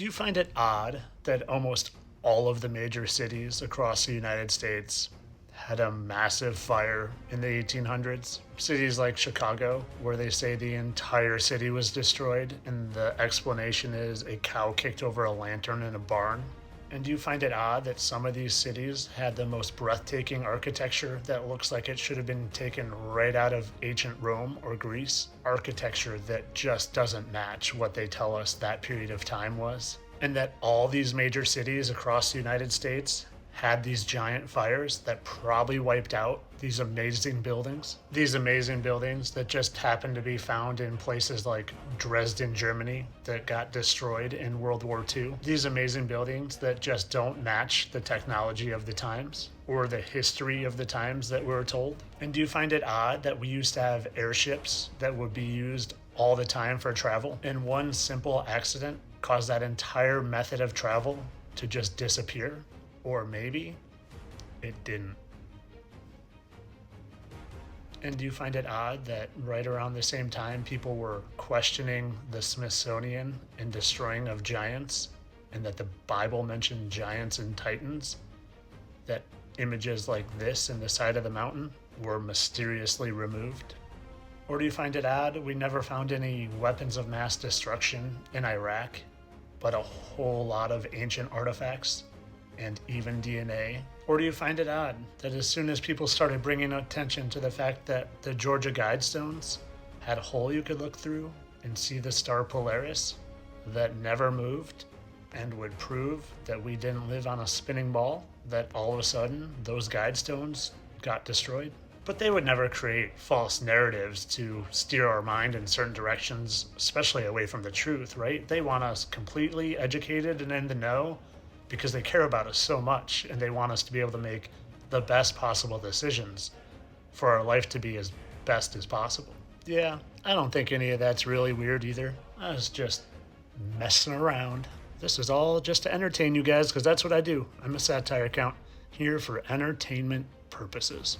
Do you find it odd that almost all of the major cities across the United States had a massive fire in the 1800s? Cities like Chicago, where they say the entire city was destroyed, and the explanation is a cow kicked over a lantern in a barn. And do you find it odd that some of these cities had the most breathtaking architecture that looks like it should have been taken right out of ancient Rome or Greece? Architecture that just doesn't match what they tell us that period of time was. And that all these major cities across the United States had these giant fires that probably wiped out these amazing buildings. These amazing buildings that just happened to be found in places like Dresden, Germany, that got destroyed in World War II. These amazing buildings that just don't match the technology of the times or the history of the times that we're told. And do you find it odd that we used to have airships that would be used all the time for travel, and one simple accident caused that entire method of travel to just disappear? Or maybe it didn't. And do you find it odd that right around the same time people were questioning the Smithsonian and destroying of giants, and that the Bible mentioned giants and titans, that images like this in the side of the mountain were mysteriously removed? Or do you find it odd we never found any weapons of mass destruction in Iraq, but a whole lot of ancient artifacts and even DNA? Or do you find it odd that as soon as people started bringing attention to the fact that the Georgia Guidestones had a hole you could look through and see the star Polaris that never moved and would prove that we didn't live on a spinning ball, that all of a sudden those Guidestones got destroyed? But they would never create false narratives to steer our mind in certain directions, especially away from the truth, right? They want us completely educated and in the know because they care about us so much, and they want us to be able to make the best possible decisions for our life to be as best as possible. Yeah, I don't think any of that's really weird either. I was just messing around. This is all just to entertain you guys, because that's what I do. I'm a satire account here for entertainment purposes.